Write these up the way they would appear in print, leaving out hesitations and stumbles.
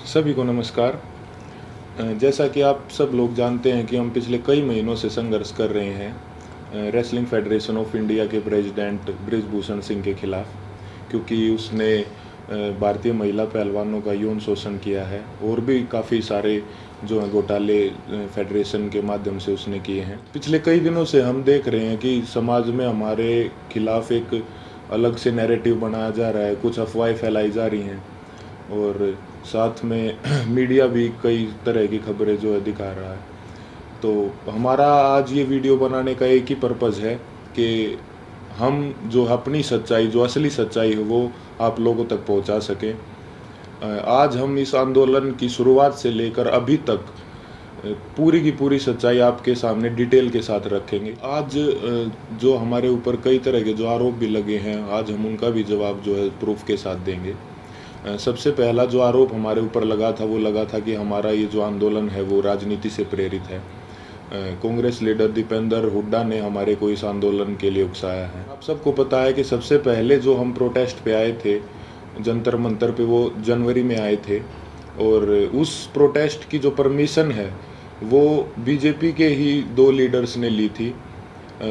सभी को नमस्कार। जैसा कि आप सब लोग जानते हैं कि हम पिछले कई महीनों से संघर्ष कर रहे हैं रेसलिंग फेडरेशन ऑफ इंडिया के प्रेसिडेंट बृजभूषण सिंह के खिलाफ, क्योंकि उसने भारतीय महिला पहलवानों का यौन शोषण किया है और भी काफ़ी सारे जो हैं घोटाले फेडरेशन के माध्यम से उसने किए हैं। पिछले कई दिनों से हम देख रहे हैं कि समाज में हमारे खिलाफ एक अलग से नैरेटिव बनाया जा रहा है, कुछ अफवाहें फैलाई जा रही हैं और साथ में मीडिया भी कई तरह की खबरें जो है दिखा रहा है। तो हमारा आज ये वीडियो बनाने का एक ही पर्पज़ है कि हम जो अपनी सच्चाई, जो असली सच्चाई है वो आप लोगों तक पहुंचा सकें। आज हम इस आंदोलन की शुरुआत से लेकर अभी तक पूरी की पूरी सच्चाई आपके सामने डिटेल के साथ रखेंगे। आज जो हमारे ऊपर कई तरह के जो आरोप भी लगे हैं, आज हम उनका भी जवाब जो है प्रूफ के साथ देंगे। सबसे पहला जो आरोप हमारे ऊपर लगा था वो लगा था कि हमारा ये जो आंदोलन है वो राजनीति से प्रेरित है। कांग्रेस लीडर दीपेंद्र हुड्डा ने हमारे को इस आंदोलन के लिए उकसाया है। आप सबको पता है कि सबसे पहले जो हम प्रोटेस्ट पे आए थे जंतर मंतर पे, वो जनवरी में आए थे और उस प्रोटेस्ट की जो परमिशन है वो बीजेपी के ही 2 लीडर्स ने ली थी।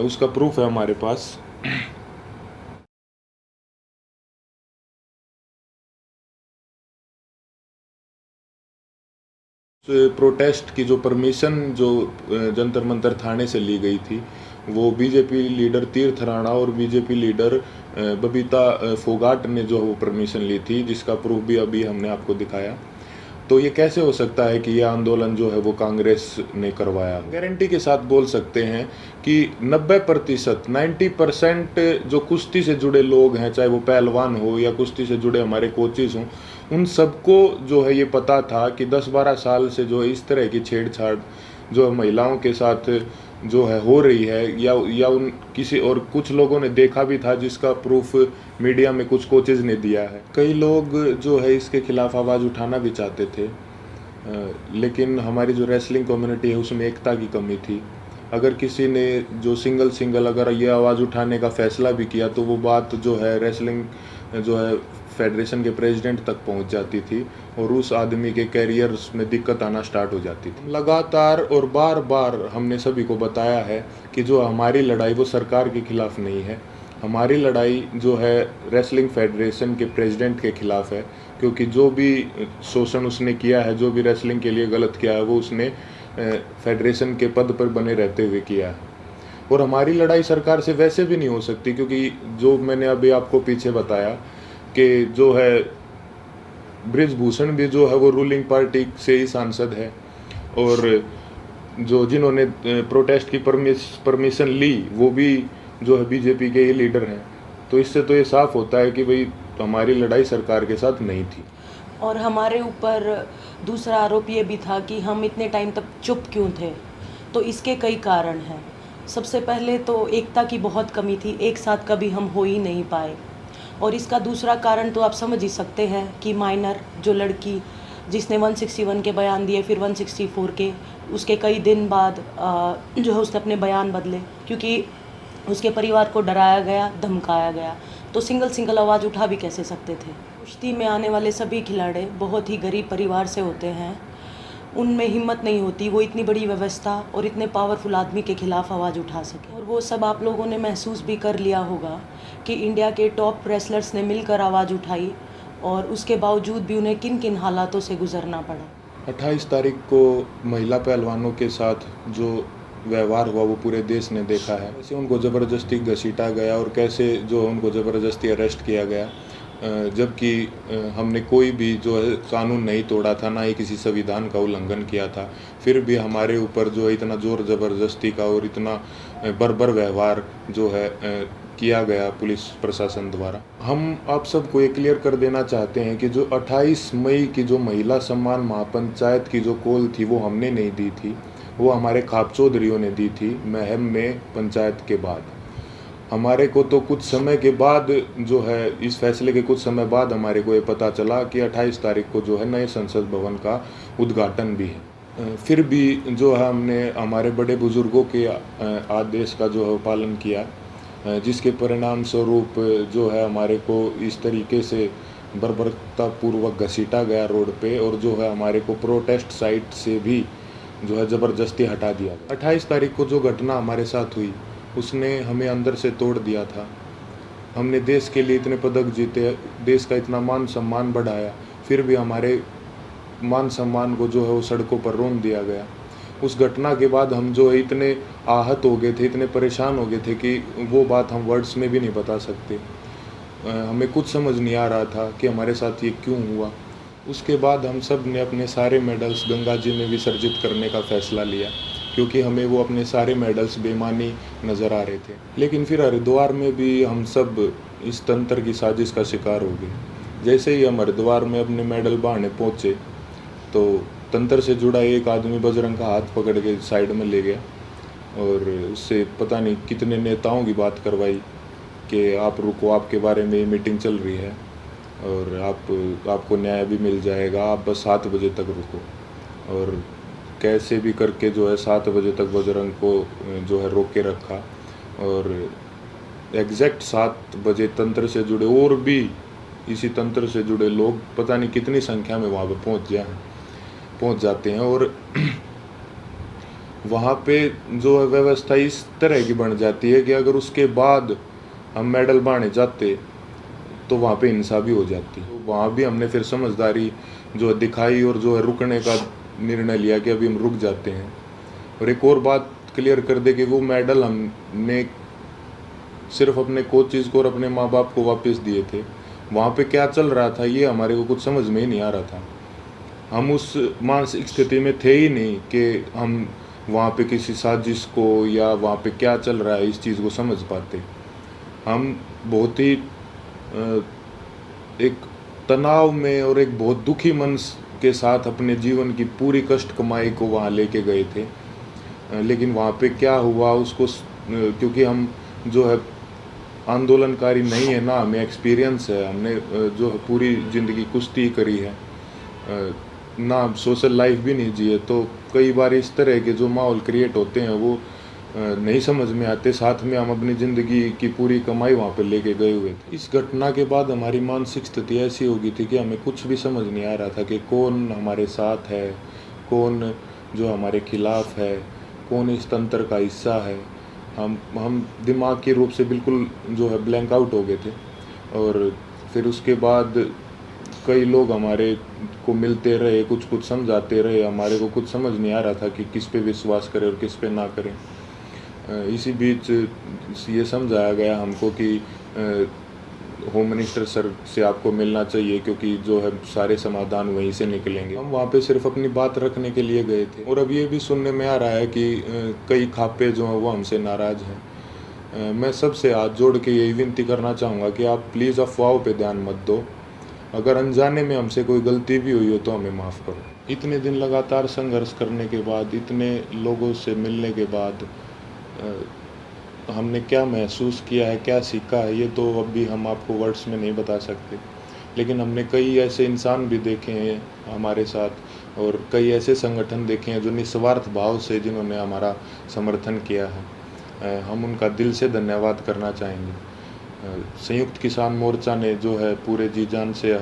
उसका प्रूफ है हमारे पास। प्रोटेस्ट की जो परमिशन जो जंतर मंतर थाने से ली गई थी वो बीजेपी लीडर तीर्थ राणा और बीजेपी लीडर बबीता फोगाट ने जो वो परमिशन ली थी, जिसका प्रूफ भी अभी हमने आपको दिखाया। तो ये कैसे हो सकता है कि ये आंदोलन जो है वो कांग्रेस ने करवाया? गारंटी के साथ बोल सकते हैं कि 90% 90% जो कुश्ती से जुड़े लोग हैं, चाहे वो पहलवान हो या कुश्ती से जुड़े हमारे कोचेज हों, उन सबको जो है ये पता था कि 10-12 साल से जो इस तरह की छेड़छाड़ जो महिलाओं के साथ जो है हो रही है, या उन किसी और कुछ लोगों ने देखा भी था, जिसका प्रूफ मीडिया में कुछ कोचेज ने दिया है। कई लोग जो है इसके खिलाफ आवाज़ उठाना भी चाहते थे, लेकिन हमारी जो रेसलिंग कम्युनिटी है उसमें एकता की कमी थी। अगर किसी ने जो सिंगल अगर ये आवाज़ उठाने का फैसला भी किया तो वो बात जो है रेसलिंग जो है फेडरेशन के प्रेसिडेंट तक पहुंच जाती थी और उस आदमी के कैरियर में दिक्कत आना स्टार्ट हो जाती थी। लगातार और बार बार हमने सभी को बताया है कि जो हमारी लड़ाई वो सरकार के खिलाफ नहीं है, हमारी लड़ाई जो है रेसलिंग फेडरेशन के प्रेसिडेंट के खिलाफ है, क्योंकि जो भी शोषण उसने किया है, जो भी रेसलिंग के लिए गलत किया है, वो उसने फेडरेशन के पद पर बने रहते हुए किया है। और हमारी लड़ाई सरकार से वैसे भी नहीं हो सकती, क्योंकि जो मैंने अभी आपको पीछे बताया कि जो है बृजभूषण भी जो है वो रूलिंग पार्टी से ही सांसद है और जो जिन्होंने प्रोटेस्ट की परमिशन ली वो भी जो है बीजेपी के ही लीडर हैं। तो इससे तो ये साफ होता है कि भाई हमारी लड़ाई सरकार के साथ नहीं थी। और हमारे ऊपर दूसरा आरोप ये भी था कि हम इतने टाइम तक चुप क्यों थे। तो इसके कई कारण हैं। सबसे पहले तो एकता की बहुत कमी थी, एक साथ कभी हम हो ही नहीं पाए। और इसका दूसरा कारण तो आप समझ ही सकते हैं कि माइनर जो लड़की जिसने 161 के बयान दिए, फिर 164 के, उसके कई दिन बाद जो है उसने अपने बयान बदले, क्योंकि उसके परिवार को डराया गया, धमकाया गया। तो सिंगल आवाज़ उठा भी कैसे सकते थे। कुश्ती में आने वाले सभी खिलाड़ी बहुत ही गरीब परिवार से होते हैं, उनमें हिम्मत नहीं होती वो इतनी बड़ी व्यवस्था और इतने पावरफुल आदमी के खिलाफ आवाज़ उठा सके। और वो सब आप लोगों ने महसूस भी कर लिया होगा कि इंडिया के टॉप रेसलर्स ने मिलकर आवाज़ उठाई और उसके बावजूद भी उन्हें किन किन हालातों से गुजरना पड़ा। 28 तारीख को महिला पहलवानों के साथ जो व्यवहार हुआ वो पूरे देश ने देखा है। कैसे उनको ज़बरदस्ती घसीटा गया और कैसे जो उनको ज़बरदस्ती अरेस्ट किया गया, जबकि हमने कोई भी जो है कानून नहीं तोड़ा था, ना ही किसी संविधान का उल्लंघन किया था। फिर भी हमारे ऊपर जो है इतना ज़ोर ज़बरदस्ती का और इतना बर्बर व्यवहार जो है किया गया पुलिस प्रशासन द्वारा। हम आप सबको ये क्लियर कर देना चाहते हैं कि जो 28 मई की जो महिला सम्मान महापंचायत की जो कॉल थी वो हमने नहीं दी थी, वो हमारे खाप चौधरियों ने दी थी महम में पंचायत के बाद। हमारे को तो कुछ समय के बाद जो है इस फैसले के कुछ समय बाद हमारे को ये पता चला कि 28 तारीख को जो है नए संसद भवन का उद्घाटन भी है। फिर भी जो है हमने हमारे बड़े बुजुर्गों के आदेश का जो है पालन किया, जिसके परिणाम स्वरूप जो है हमारे को इस तरीके से बर्बरतापूर्वक घसीटा गया रोड पे, और जो है हमारे को प्रोटेस्ट साइट से भी जो है ज़बरदस्ती हटा दिया गया। 28 तारीख को जो घटना हमारे साथ हुई उसने हमें अंदर से तोड़ दिया था। हमने देश के लिए इतने पदक जीते, देश का इतना मान सम्मान बढ़ाया, फिर भी हमारे मान सम्मान को जो है वो सड़कों पर रोन दिया गया। उस घटना के बाद हम जो है इतने आहत हो गए थे, इतने परेशान हो गए थे कि वो बात हम वर्ड्स में भी नहीं बता सकते। हमें कुछ समझ नहीं आ रहा था कि हमारे साथ ये क्यों हुआ। उसके बाद हम सब ने अपने सारे मेडल्स गंगा जी में विसर्जित करने का फ़ैसला लिया, क्योंकि हमें वो अपने सारे मेडल्स बेईमानी नज़र आ रहे थे। लेकिन फिर हरिद्वार में भी हम सब इस तंत्र की साजिश का शिकार हो गए। जैसे ही हम हरिद्वार में अपने मेडल बहाने पहुँचे तो तंत्र से जुड़ा एक आदमी बजरंग का हाथ पकड़ के साइड में ले गया और उससे पता नहीं कितने नेताओं की बात करवाई कि आप रुको, आपके बारे में मीटिंग चल रही है और आपको न्याय भी मिल जाएगा, आप बस 7 बजे तक रुको। और कैसे भी करके जो है 7 बजे तक बजरंग को जो है रोक के रखा, और एग्जैक्ट 7 बजे तंत्र से जुड़े और भी इसी तंत्र से जुड़े लोग पता नहीं कितनी संख्या में वहाँ पर पहुँच जाते हैं। और वहाँ पे जो है व्यवस्था इस तरह की बन जाती है कि अगर उसके बाद हम मेडल बांधने जाते तो वहाँ पे हिंसा भी हो जाती। तो वहाँ भी हमने फिर समझदारी जो है दिखाई और जो है रुकने का निर्णय लिया कि अभी हम रुक जाते हैं। और एक और बात क्लियर कर दे कि वो मेडल हमने सिर्फ अपने कोचेज़ को और अपने माँ बाप को वापस दिए थे। वहाँ पे क्या चल रहा था ये हमारे को कुछ समझ में ही नहीं आ रहा था। हम उस मानसिक स्थिति में थे ही नहीं कि हम वहाँ पे किसी साजिश को या वहाँ पे क्या चल रहा है इस चीज़ को समझ पाते। हम बहुत ही एक तनाव में और एक बहुत दुखी मन के साथ अपने जीवन की पूरी कष्ट कमाई को वहाँ लेके गए थे। लेकिन वहाँ पे क्या हुआ उसको क्योंकि हम जो है आंदोलनकारी नहीं है ना, हमें एक्सपीरियंस है, हमने जो है पूरी ज़िंदगी कुश्ती करी है ना, सोशल लाइफ भी नहीं जिए, तो कई बार इस तरह के जो माहौल क्रिएट होते हैं वो नहीं समझ में आते। साथ में हम अपनी ज़िंदगी की पूरी कमाई वहाँ पे लेके गए हुए थे। इस घटना के बाद हमारी मानसिक स्थिति ऐसी हो गई थी कि हमें कुछ भी समझ नहीं आ रहा था कि कौन हमारे साथ है, कौन जो हमारे खिलाफ है, कौन इस तंत्र का हिस्सा है। हम दिमाग के रूप से बिल्कुल जो है ब्लैंक आउट हो गए थे। और फिर उसके बाद कई लोग हमारे को मिलते रहे, कुछ समझाते रहे, हमारे को कुछ समझ नहीं आ रहा था कि किस पे विश्वास करें और किस पे ना करें। इसी बीच ये समझाया गया हमको कि होम मिनिस्टर सर से आपको मिलना चाहिए, क्योंकि जो है सारे समाधान वहीं से निकलेंगे। हम वहाँ पे सिर्फ अपनी बात रखने के लिए गए थे। और अब ये भी सुनने में आ रहा है कि कई खापे जो हैं वो हमसे नाराज़ हैं। मैं सबसे हाथ जोड़ के यही विनती करना चाहूँगा कि आप प्लीज़ अफवाहों पे ध्यान मत दो। अगर अनजाने में हमसे कोई गलती भी हुई हो तो हमें माफ़ करो। इतने दिन लगातार संघर्ष करने के बाद, इतने लोगों से मिलने के बाद हमने क्या महसूस किया है, क्या सीखा है, ये तो अभी हम आपको वर्ड्स में नहीं बता सकते। लेकिन हमने कई ऐसे इंसान भी देखे हैं हमारे साथ, और कई ऐसे संगठन देखे हैं जो निस्वार्थ भाव से जिन्होंने हमारा समर्थन किया है। हम उनका दिल से धन्यवाद करना चाहेंगे। संयुक्त किसान मोर्चा ने जो है पूरे जी जान से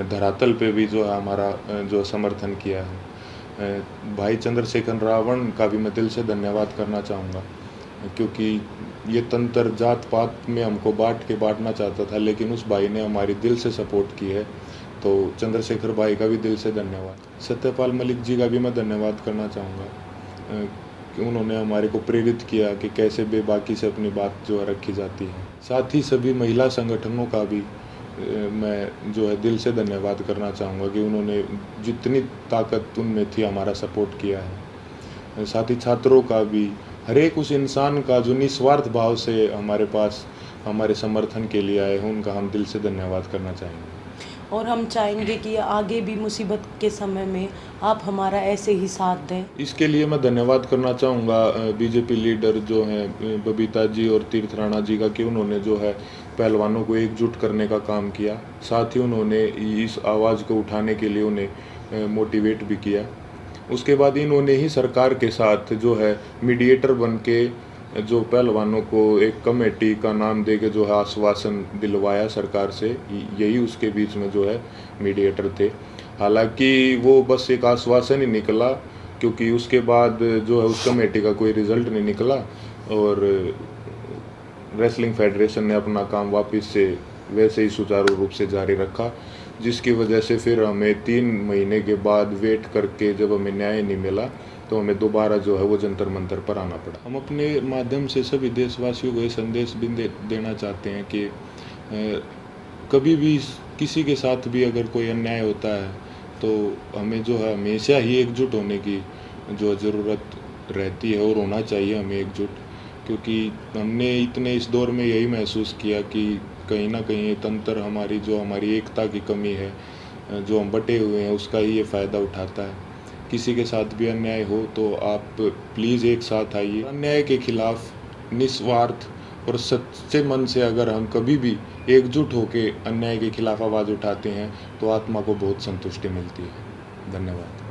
धरातल पे भी जो है हमारा जो समर्थन किया है। भाई चंद्रशेखर रावण का भी मैं दिल से धन्यवाद करना चाहूँगा, क्योंकि ये तंत्र जात पात में हमको बांटना चाहता था, लेकिन उस भाई ने हमारी दिल से सपोर्ट की है। तो चंद्रशेखर भाई का भी दिल से धन्यवाद। सत्यपाल मलिक जी का भी मैं धन्यवाद करना चाहूँगा कि उन्होंने हमारे को प्रेरित किया कि कैसे बेबाकी से अपनी बात जो है रखी जाती है। साथ ही सभी महिला संगठनों का भी मैं जो है दिल से धन्यवाद करना चाहूँगा कि उन्होंने जितनी ताकत उनमें थी हमारा सपोर्ट किया है। साथ ही छात्रों का भी, हर एक उस इंसान का जो निस्वार्थ भाव से हमारे पास हमारे समर्थन के लिए आए हैं, उनका हम दिल से धन्यवाद करना चाहेंगे। और हम चाहेंगे कि आगे भी मुसीबत के समय में आप हमारा ऐसे ही साथ दें। इसके लिए मैं धन्यवाद करना चाहूँगा बीजेपी लीडर जो हैं बबीता जी और तीर्थ राणा जी का, कि उन्होंने जो है पहलवानों को एकजुट करने का काम किया। साथ ही उन्होंने इस आवाज़ को उठाने के लिए उन्हें मोटिवेट भी किया। उसके बाद इन्होंने ही सरकार के साथ जो है मीडिएटर बन के जो पहलवानों को एक कमेटी का नाम दे के जो है आश्वासन दिलवाया सरकार से, यही उसके बीच में जो है मीडिएटर थे। हालांकि वो बस एक आश्वासन ही निकला, क्योंकि उसके बाद जो है उस कमेटी का कोई रिज़ल्ट नहीं निकला और रेसलिंग फेडरेशन ने अपना काम वापस से वैसे ही सुचारू रूप से जारी रखा, जिसकी वजह से फिर हमें 3 महीने के बाद वेट करके जब हमें न्याय नहीं मिला तो हमें दोबारा जो है वो जंतर मंतर पर आना पड़ा। हम अपने माध्यम से सभी देशवासियों को ये संदेश भी देना चाहते हैं कि कभी भी किसी के साथ भी अगर कोई अन्याय होता है तो हमें जो है हमेशा ही एकजुट होने की जो ज़रूरत रहती है और होना चाहिए हमें एकजुट, क्योंकि हमने इतने इस दौर में यही महसूस किया कि कहीं ना कहीं तंत्र हमारी एकता की कमी है, जो हम बटे हुए हैं उसका ही ये फ़ायदा उठाता है। किसी के साथ भी अन्याय हो तो आप प्लीज़ एक साथ आइए। अन्याय के खिलाफ निस्वार्थ और सच्चे मन से अगर हम कभी भी एकजुट होकर अन्याय के खिलाफ आवाज़ उठाते हैं तो आत्मा को बहुत संतुष्टि मिलती है। धन्यवाद।